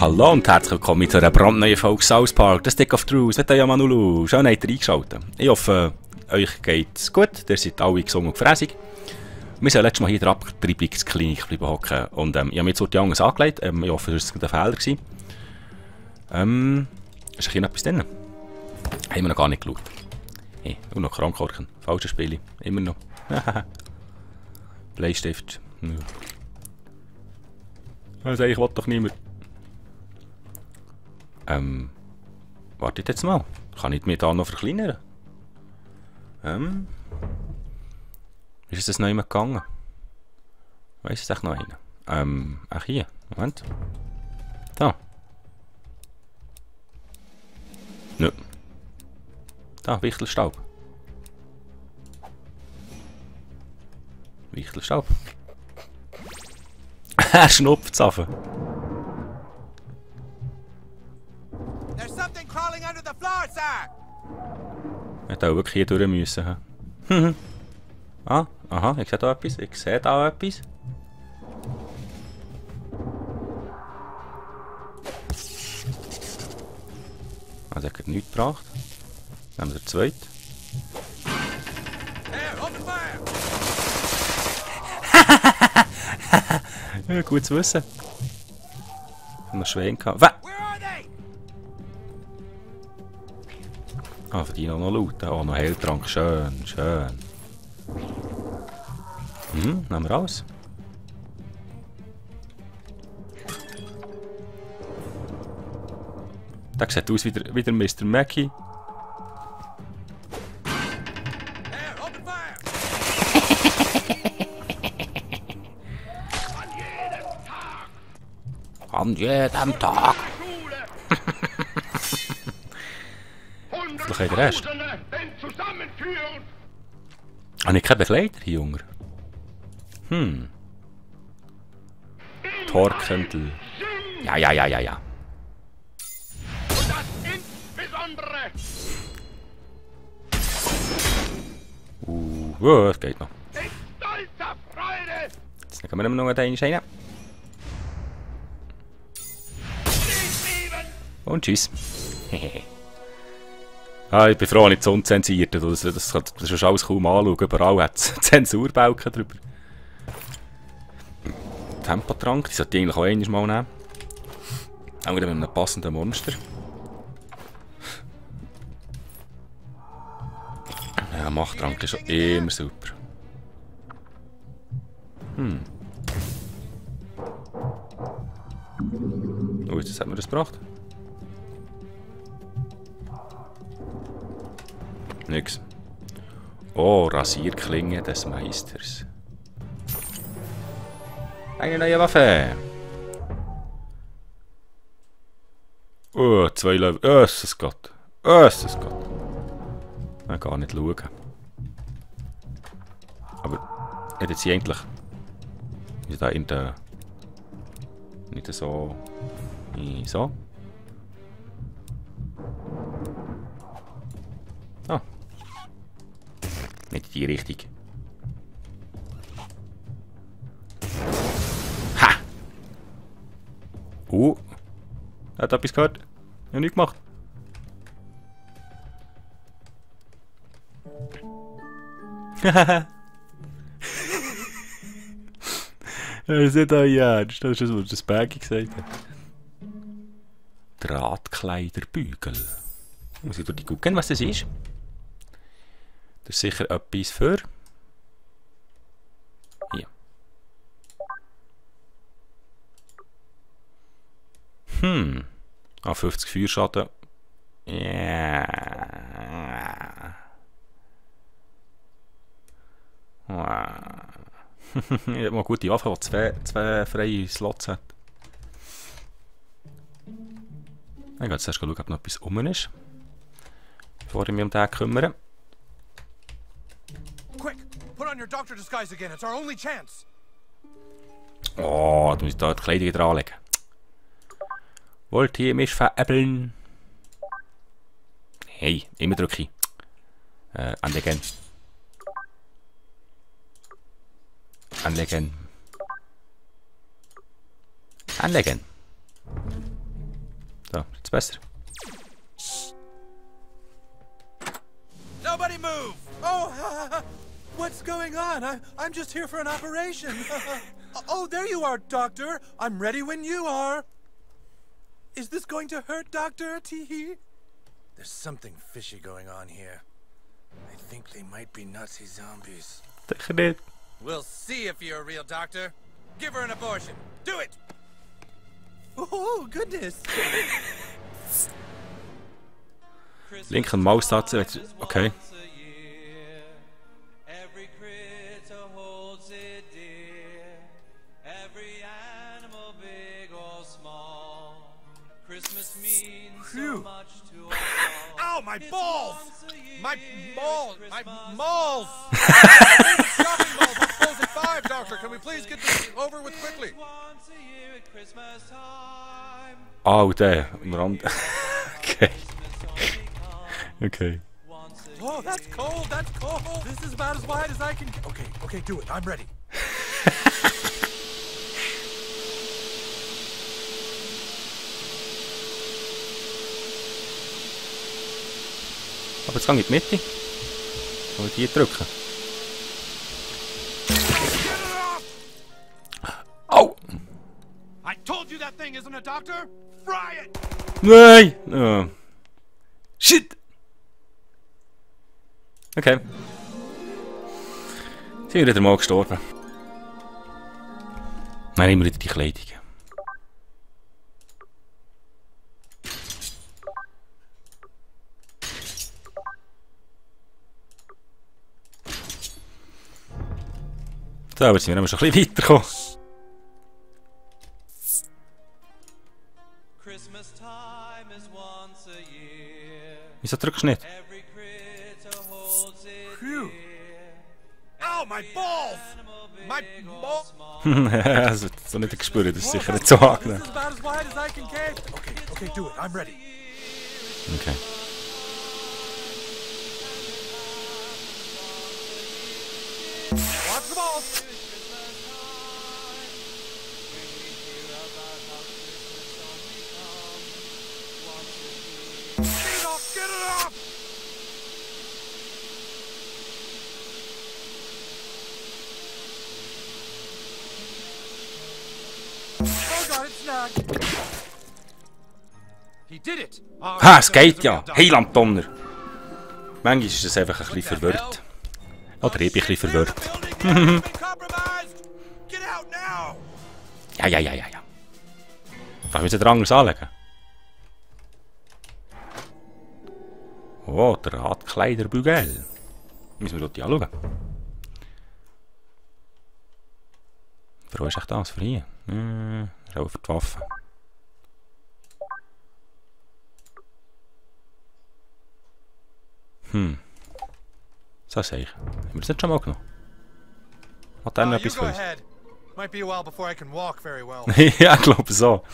Hallo und herzlich willkommen zu einer brandneuen Folge South Park, The Stick of Truth, mit der Manulu. Schön, habt ihr eingeschaltet. Ich hoffe, euch geht's gut, ihr seid alle gesund und gefräßig. Wir sind letztes Mal hier in der Abtreibungsklinik hocken und ich habe mir jetzt so die Angst angelegt. Ich hoffe, das war ein Fehler. Ist hier noch etwas drin? Haben wir noch gar nicht geschaut. Hey, und noch Krankhorchen. Falsche Spiele. Immer noch. Bleistift. Also ich will doch niemand. Wartet jetzt mal. Kann ich mich da noch verkleinern? Ist das noch immer gegangen? Weiss es echt noch einer? Ach hier. Moment. Da. Nö. Da, Wichtelstaub. Wichtelstaub. Er schnupft Sachen. Ich hätte auch wirklich hier durch müssen. Ah, aha, ich sehe da etwas. Ich sehe da etwas. Also, er hat nichts gebracht. Nehmen wir den zweiten. Ja, gut zu wissen. Ich habe noch Schwein gehabt. Ah, verdienen auch noch Loot. Oh, noch Heiltrank. Schön, schön. Nehmen wir alles. Der sieht aus wie der Mr. Mackey. An jedem Tag. Vielleicht der Rest. Habe ich keinen Begleiter hier, Junge? Torkentel. Ja. Und das insbesondere. Das geht noch. In stolzer Freude. Jetzt können wir noch einen rein. Und tschüss. Ah, ich bin froh, nicht so unzensiert. Das ist alles kaum anschauen. Überall hat es Zensurbalken drüber. Tempotrank, die sollte ich eigentlich auch einmal nehmen. Auch wieder mit einem passenden Monster. Ja, Machttrank ist schon immer super. Oh, jetzt hat mir das gebracht. Nix. Oh, Rasierklinge des Meisters. Eine neue Waffe. Oh, 2 Level. Es Gott. Es Gott. Ich kann gar nicht schauen. Aber jetzt hier eigentlich. Ist da in der. Nicht so. So. Ah. Nicht in die Richtung. Ha! Er hat etwas gehört. Ich habe nichts gemacht. Hahaha. Das ist nicht euer Ernst. Das ist das, was das Baggy gesagt hat. Drahtkleiderbügel. Muss ich durch die gucken, was das ist? Das ist sicher etwas für. Hier. Ah, 50 Feuerschaden. Ja. Ich habe mal eine gute Waffe, die zwei freie Slots hat. Ich gehe jetzt erst schauen, ob noch etwas rum ist. Bevor ich mich um den kümmere. Oh, da muss ich da die Kleidung wieder anlegen. Wollt ihr mich veräppeln? Hey, immer drücke ich. Anlegen. Anlegen. Anlegen. So, jetzt besser. Nobody move! Oh, what's going on? I'm just here for an operation. Oh, there you are, Doctor. I'm ready when you are. Is this going to hurt, Doctor? Teehee? There's something fishy going on here. I think they might be Nazi zombies. We'll see if you're a real doctor. Give her an abortion. Do it! Oh, goodness! Linken Maustaste. Okay. Ow, my balls! My balls! My balls! Shopping malls are closed at 5, Doctor. Can we please get this over with quickly? Oh, der. Am Rand. Okay. Okay. Oh, that's cold. That's cold. This is about as wide as I can. Okay, do it. I'm ready. Aber jetzt gehe ich in die Mitte. Soll ich hier drücken? Au! I told you that thing isn't a doctor. Fry it. Nein! Oh. Shit! Okay. Sind wir wieder mal gestorben. Nein, immer wieder die Kleidung. So, jetzt sind wir schon ein bisschen weitergekommen. Wieso drückst du nicht? Ow, my balls! My balls! Das wird so nicht gespürt, das ist sicher nicht so angenehm. This is about as wide as I can carry. Okay, do it. I'm ready. Okay. Watch the balls! Get it off! Oh God, it's snagged. He did it. Ha, es geht ja! Heilanddonner! Manchmal ist es einfach ein bisschen verwirrt. Oder ich bin ein bisschen verwirrt. Ja. Darf ich mich jetzt anders anlegen? Oh, der Radkleiderbügel. Müssen wir dort anschauen. Für wo ist echt das? Für hier? Das ist auch für die Waffe. So sehe ich. Haben wir das nicht schon mal genommen? Hat der noch etwas für uns? Might be a while before I can walk very well. Ja, ich glaube so.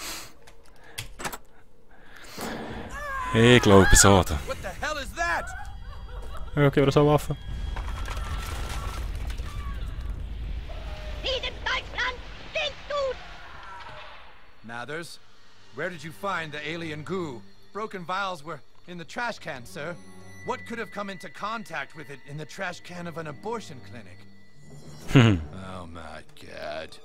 Ich glaube so. What the hell is that? Okay, wir so Waffen. Mathers, where did you find the alien goo? Broken vials were in the trash can, sir. What could have come into contact with it in the trash can of an abortion clinic? Oh my God.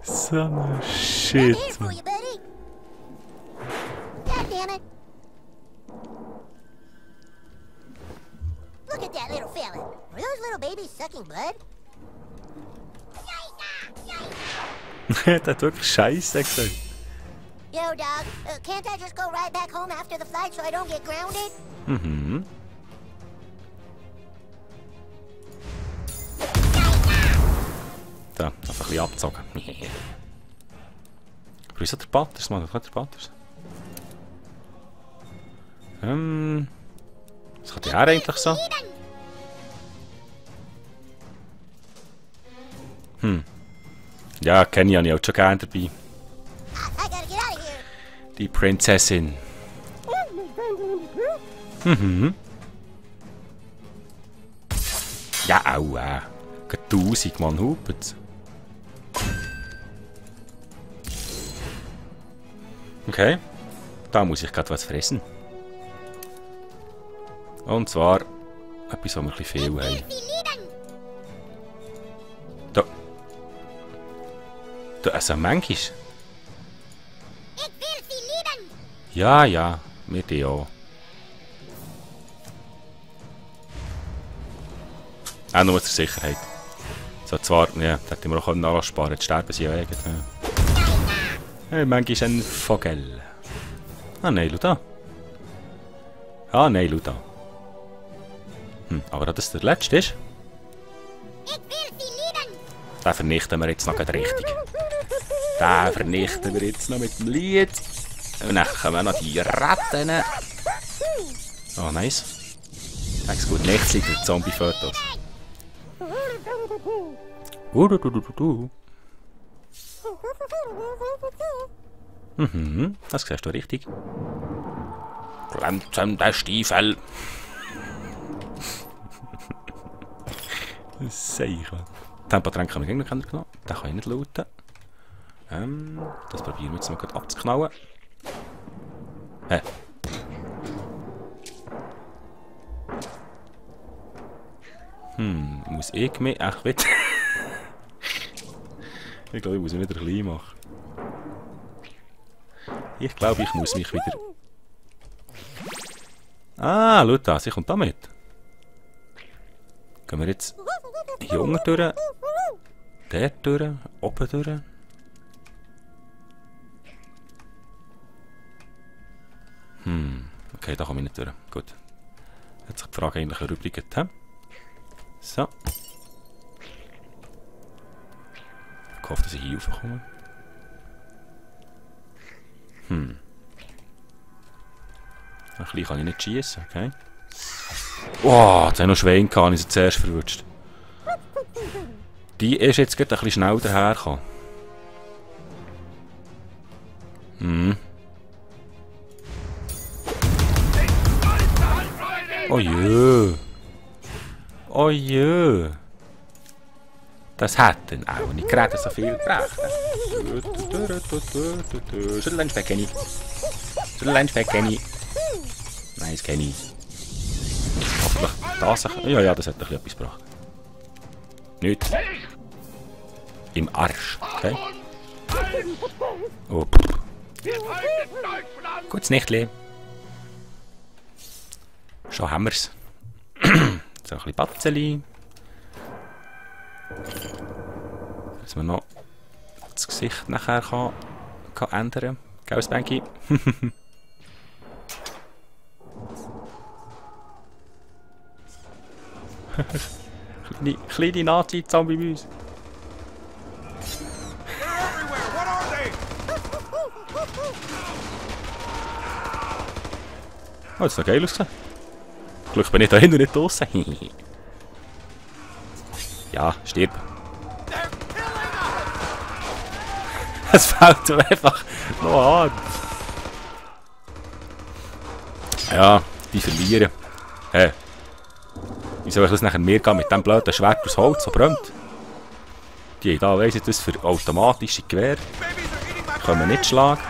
Some shit. Here for you, buddy. God damn it. Look at that little fella. Are those little babies sucking blood? Der hat wirklich Scheiße gesagt. Yo, dog, can't I just go right back home after the flight so I don't get grounded? Mhm. Da, einfach ein bisschen abgezogen. Aber wieso der Butters, Mann? Was der Butters? Was hat der eigentlich so? Ja, kenne ich, habe ich auch schon gerne dabei. I gotta get out of here. Die Prinzessin. Mhm. Ja, aua. 1000 Mann hupet. Okay. Da muss ich gerade was fressen. Und zwar etwas, was wir ein bisschen viel haben. Da. Da ist ein Menkisch. Ja, ja. Wir die auch. Auch nur zur Sicherheit. So, zwar, ja, das hätten wir auch nachsparen, jetzt sterben sie ja irgendwie. Hey, manchmal ist ein Vogel. Ah, nein, schau da. Ah, nein, schau da. Aber dass das der letzte ist? Den vernichten wir jetzt noch gerade richtig. Den vernichten wir jetzt noch mit dem Lied. Und dann kommen noch die Ratten. Oh, nice. Sag's gut, nichts liegt der Zombie-Fotos. Das siehst du richtig. Glänzend der Stiefel. Sicher. Tempotränke haben wir gegen den genommen. Den kann ich nicht lauten. Das probieren wir jetzt mal gerade abzuknallen. Muss ich mich echt wieder... Ich glaube, ich muss mich wieder klein machen. Ich glaube, ich muss mich wieder... Ah, schau da, sie kommt da mit. Gehen wir jetzt hier unten durch, dort durch, oben durch. Okay, da komme ich nicht durch. Gut. Jetzt die Frage eigentlich erübrigt. So. Ich hoffe, dass ich hier raufkomme. Ein bisschen kann ich nicht schießen, okay. Oh, jetzt habe ich noch Schwein gehabt, ich sie zuerst verwutscht. Die ist jetzt gerade ein bisschen schnell dahergekommen. Oh je. Oh je. Das hat dann auch nicht gerade so viel gebracht. Schütteln Kenny. Schütteln Kenny. Nein, das kenne ich. Hoffentlich das. Ja, das hat ein bisschen etwas gebracht. Nicht. Im Arsch. Okay. Oh. Gutes Nächtli. Schon haben wir's. So ein bisschen Batzeli. Dass man noch das Gesicht nachher kann ändern. Gell, Spanky? kleine Nazi-Zombie bei uns. Oh, das ist noch geil ausgesehen. Glück bin ich da hinten nicht draussen. Ja, stirb. Es fällt so einfach noch an. Ja, die verlieren. Hey. Wie soll ich das nachher mir gehen mit dem blöden Schwert aus Holz, so brennt? Die da weiss ich das für automatische Gewehr. Können wir nicht schlagen.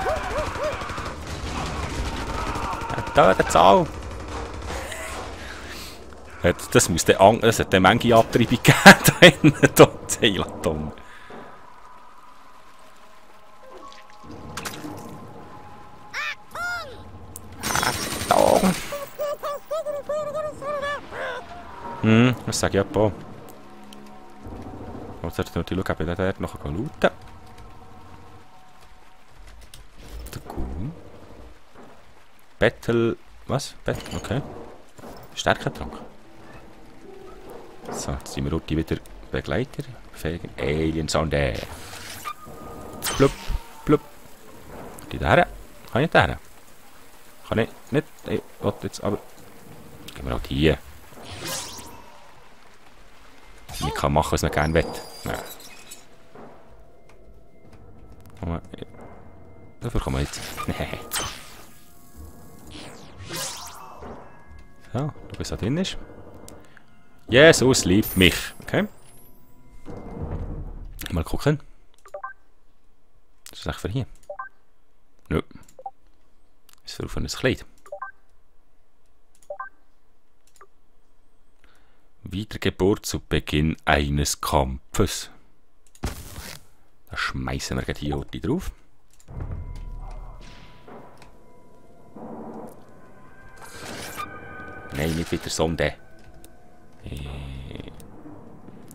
Da der Zahl. Das muss der das hat eine Menge Abtreibung gegeben da hinten, da Zeilaton. Achtung! Was sage ich ab? Jetzt sollte ich natürlich schauen, ob ich dort noch looten kann. Der Kuh. Battle. Was? Battle? Okay. Stärketrank. So, jetzt sind wir heute wieder Begleiter. Fähigen Alien Sound. Blub, blub. Die da her. Kann ich da her? Kann ich nicht. Ich will jetzt aber. Gehen wir halt hier. Ich kann machen, was man gerne will. Ja. Dafür kann man jetzt. So, du bist da drin. Jesus liebt mich. Okay. Mal gucken. Was ist das für hier? Nö. Ist für ein Kleid. Wiedergeburt zu Beginn eines Kampfes. Da schmeißen wir hier heute drauf. Nein, nicht wieder Sonde.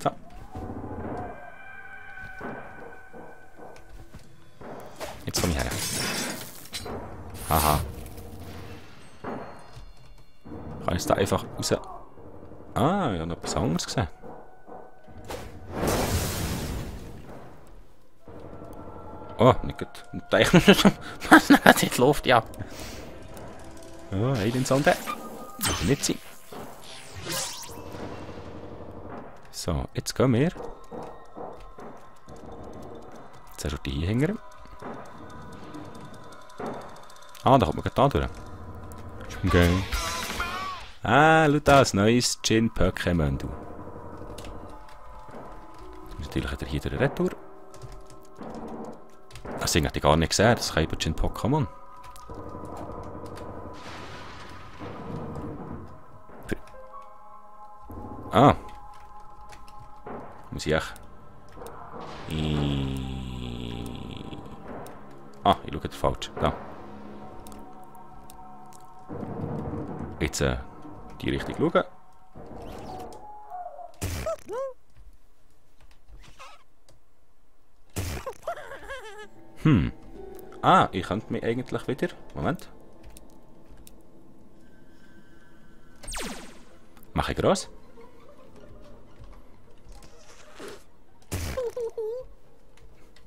So. Jetzt komme ich her. Haha. Kann ich da einfach raus... Ah, ich habe noch etwas anderes gesehen. Oh, nicht gut. Was nicht in die Luft, ja. Oh, Aliensonde. Das will nicht sein. So, jetzt gehen wir. Jetzt hast du die Hänger. Ah, da kommt man gerade da durch. Okay. Ah, schau das, neues Gin-Pokémon, du. Natürlich hat er hier den Retour. Das Ding hätte ich gar nicht gesehen, das ist Gin-Pokémon. Ah. Muss ich echt... Ah, ich schaue jetzt falsch. Da. Jetzt die Richtung schauen. Ah, ich könnte mich eigentlich wieder... Moment. Mache ich groß?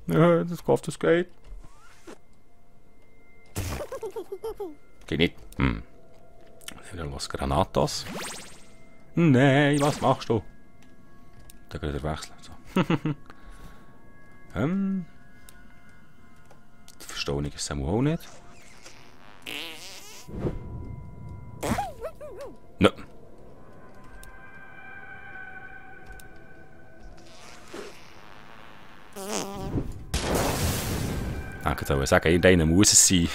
Ja, das geht. Geht nicht. Wieder los Granatos. Nein, was machst du? Da geht er wechseln. So. Die Verstehung ist es auch nicht. Nö. Ich kann sagen, irgendeiner muss es sein.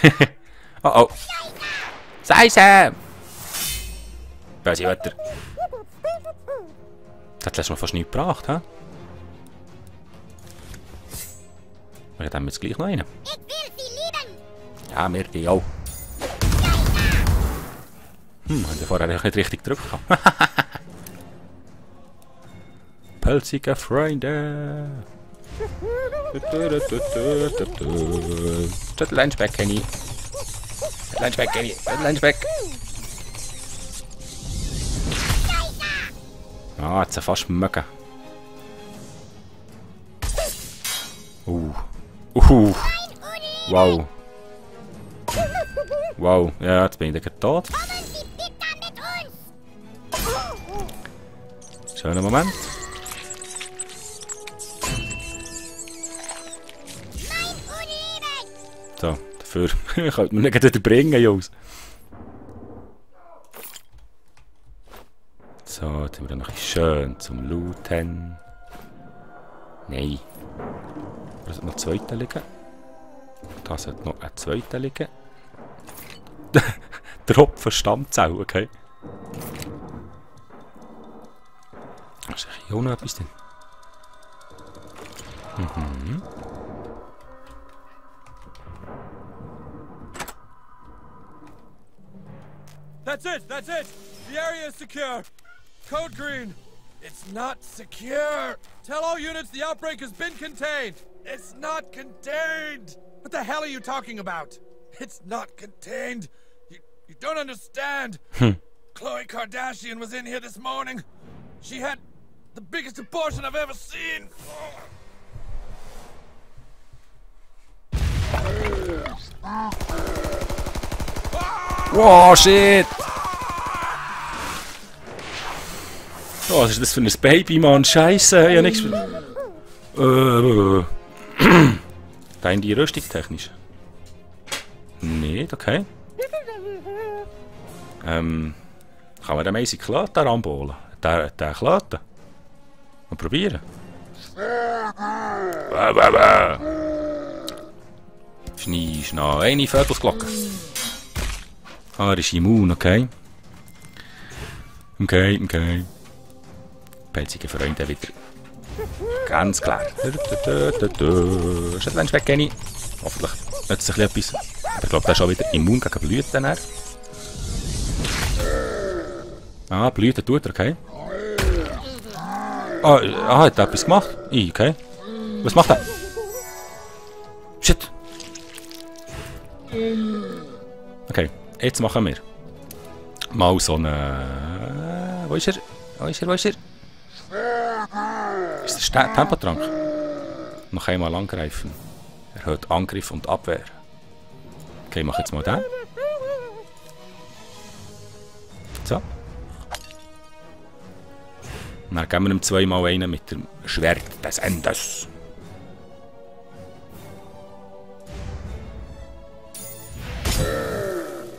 Oh oh. Seise! Böse Wetter. Das hat mir fast nichts gebracht, hä? Wir haben jetzt gleich noch einen. Ich will sie lieben! Ja, wir die auch. Haben wir vorher nicht richtig gedrückt. Pelzige Freunde! Das Lunchback, Kenny. Lunchback, Kenny. Lunchback. Ah, jetzt fast Möcke. Wow. Wow, ja, jetzt bin ich gleich tot. Schöner Moment. So, dafür könnte man nicht wieder bringen, Jungs. So, jetzt haben wir noch schön zum Looten. Nein. Da sollte noch ein zweiter liegen. Da sollte noch ein zweiter liegen. Tropfen Stammzell, okay. Ist hier auch noch etwas drin? That's it! That's it! The area is secure! Code green! It's not secure! Tell all units the outbreak has been contained! It's not contained! What the hell are you talking about? It's not contained! You don't understand! Khloe Kardashian was in here this morning! She had the biggest abortion I've ever seen! Wow, shit! Oh, was ist das für ein Baby, Mann? Scheiße, ich hab nichts... Da in die Rüstung technisch. Nicht, okay. Kann man den Mäßig Klaten anbohlen? Den Klaten? Mal probieren. Schnee, Schnee. Eine Viertelsglocke. Ah, er ist immun, okay. Okay. Pelzige Freunde wieder. Ganz klar. Schädlein weg, Kenny. Hoffentlich nützt sich etwas. Aber ich glaube, der ist schon wieder immun gegen Blüten. Ah, Blüten tut er, okay. Ah, hat er etwas gemacht? Okay. Was macht er? Shit. Okay, jetzt machen wir mal so eine... Wo ist er? Ist das der Tempotrank? Noch einmal angreifen. Erhöht Angriff und Abwehr. Okay, ich mache jetzt mal den. So. Und dann geben wir ihm zweimal einen mit dem Schwert des Endes.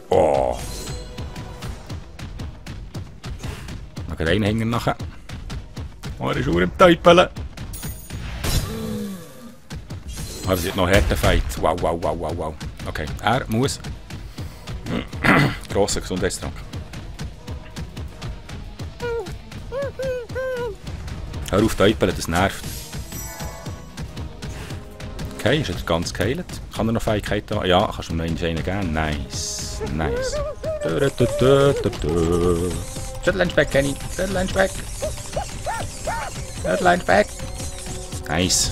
Oh. Noch reinhängen nachher. Oh, er ist auch im Teupeln. Ah, das wird noch härter Fight. Wow. Okay, er muss. Grosser Gesundheitstrank. Hör auf Teupeln, das nervt. Okay, ist er ganz geheilt? Kann er noch Fähigkeiten haben? Ja, kannst du ihm noch einen geben? Nice. Viertel-Speck, Kenny. Viertel-Speck. Nice.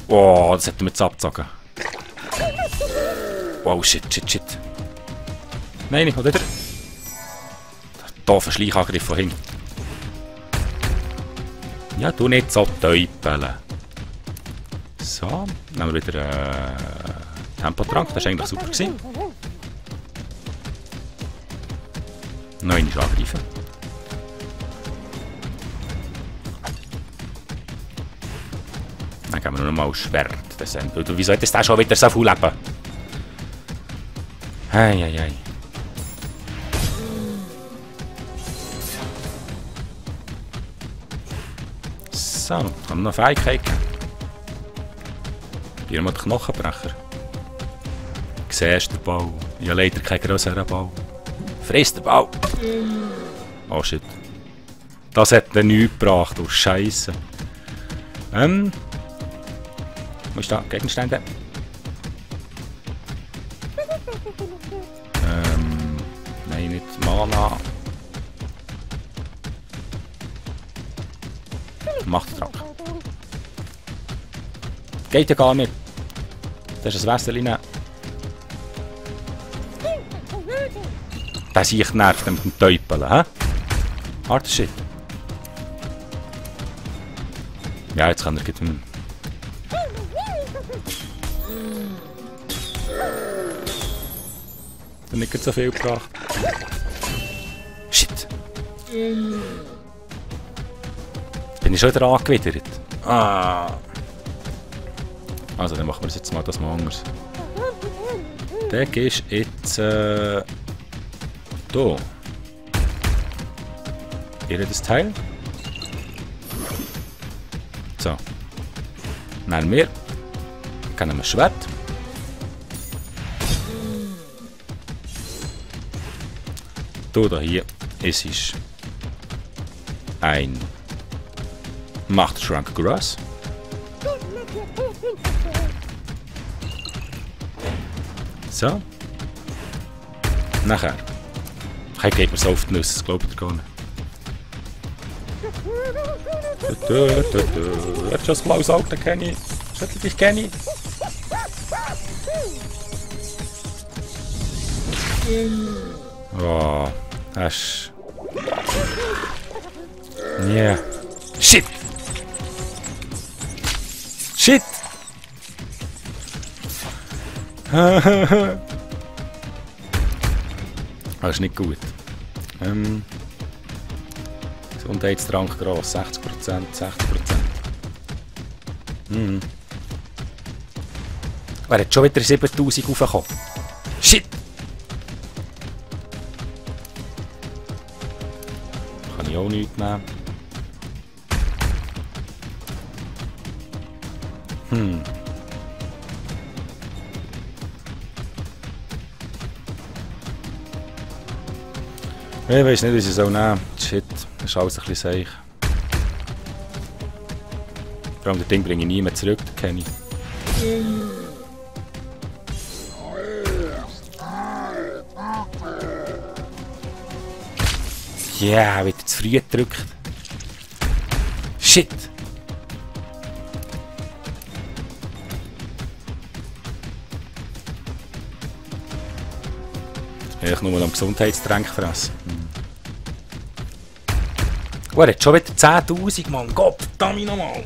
Oh, das hat er mit abgezogen. Wow, shit. Nein, nicht, oder? Doofer Schleichangriff von hinten. Ja, du nicht so täupeln. So, nehmen wir wieder Tempotrank, das war eigentlich super gewesen. Noch einmal angreifen. Dann geben wir noch mal Schwert. Wieso hat das schon wieder so viel Leben? Hey. So, haben wir noch Fähigkeiten. Hier mal den Knochenbrecher. Siehst du den Ball? Ich habe leider keinen grösseren Ball. Friss den Ball! Oh shit. Das hat er nichts gebracht, du Scheiße. Wo ist da? Gegenstände? Nein, nicht Mana. Machttrank. Geht ja gar nicht. Das ist ein Wässerchen. Der sich nervt mit dem Teupeln, hä? Harter Shit. Ja, jetzt kann er gleich... Hat nicht so viel gebracht. Shit. Bin ich schon wieder angewidert? Ah. Also, dann machen wir jetzt mal das mal anders. Der ist jetzt hier. Ihr das Teil. So. Nehmen wir. Dann wir ein Schwert. Da hier. Es ist ein Machtschrank Grass. So. Nachher. Ich gebe mir so auf die Nüsse, das glaubt ihr gar nicht. Er hat schon das blaues Auge, den kenne ich. Schüttel dich, Kenny. Oh, das ist... Yeah. Shit! Shit! Das ist nicht gut. Gesundheitstrank gross, 60%, 60%. Er hat schon wieder 7000 raufgekommen. Shit! Kann ich auch nichts nehmen. Ich weiß nicht, wie sie so nehmen. Shit, das ist alles ein bisschen seich. Vor allem das Ding bringe ich nie mehr zurück, das kenne ich. Ja, wieder zu früh gedrückt. Shit! Ich nur am Gesundheitstränk fressen. Oh, er hat schon wieder 10.000, Mann. Gott, verdammt nochmal.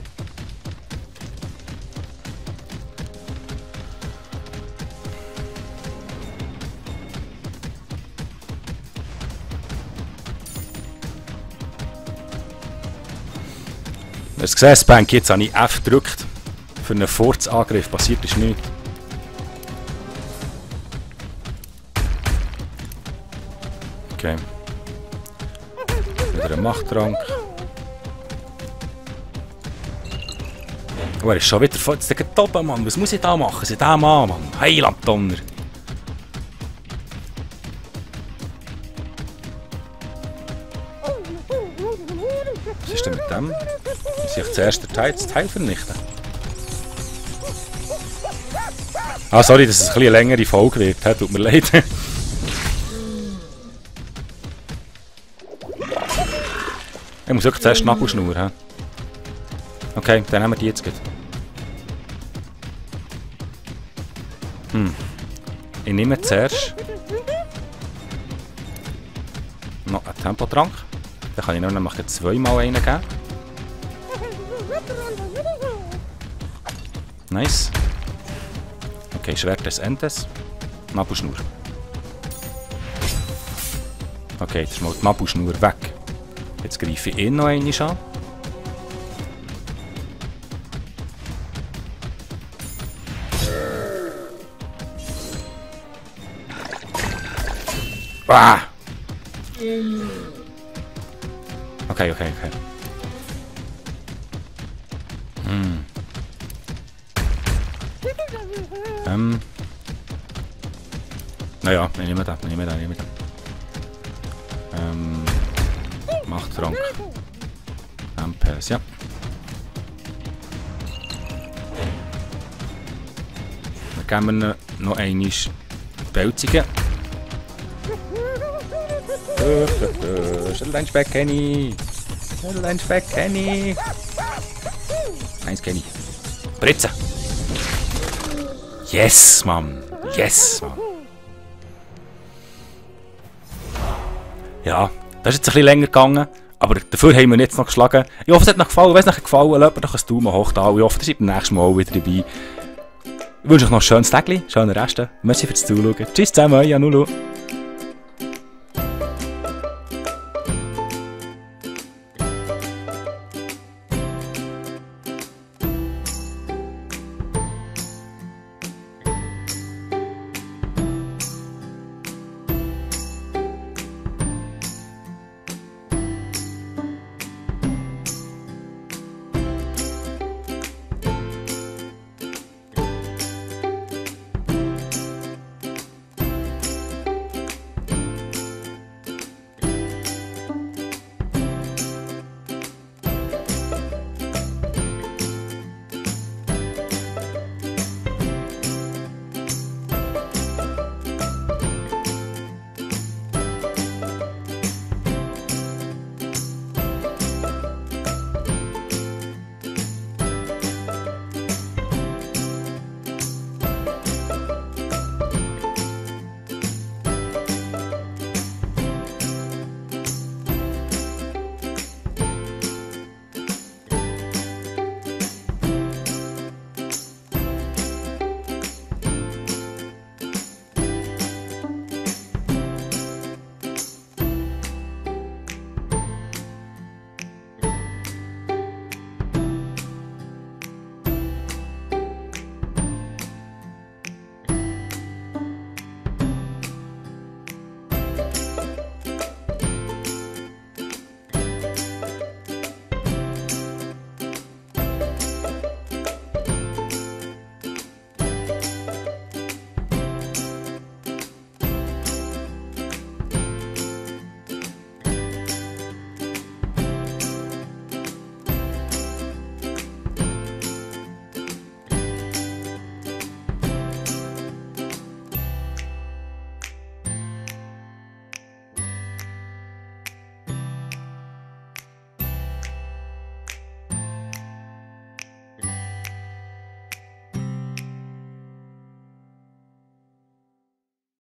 Du hast gesehen, Spank, jetzt habe ich F gedrückt. Für einen Furzangriff passiert ist nichts. Okay. Wieder ein Machttrank. Oh, er ist schon wieder voll. Jetzt ist der oben, Mann. Was muss ich da machen? Was ist der Mann, Mann? Heiland Donner. Was ist denn mit dem? Muss ich zuerst das Teil vernichten? Ah, sorry, dass es ein bisschen eine längere Folge wird. Tut mir leid. Ich muss wirklich zuerst die Nabelschnur haben. Okay, dann haben wir die jetzt gut. Ich nehme zuerst noch einen Tempotrank. Dann kann ich noch nämlich zweimal einen geben. Nice. Okay, Schwert des Endes. Nabelschnur. Okay, jetzt ist mal die Nabelschnur weg. Jetzt greife ich ihn noch einmal an. Ah! Okay. Naja, ich nehme den. Machttrank. MPS, ja. Dann geben wir noch einmal Pelzigen. Schütteleinspec Kenny! Schütteleinspec Kenny! Eins Kenny. Britze! Yes, Mann! Yes, Mann! Ja, das ist jetzt ein bisschen länger gegangen, aber dafür haben wir jetzt noch geschlagen. Ich hoffe, es hat euch gefallen. Wenn es euch gefallen hat, lasst mir doch einen Daumen hoch da. Ich hoffe, ihr seid beim nächsten Mal auch wieder dabei. Ich wünsche euch noch ein schönes Tag, schöne Reste. Merci fürs Zuschauen. Tschüss zusammen, euer Nulu.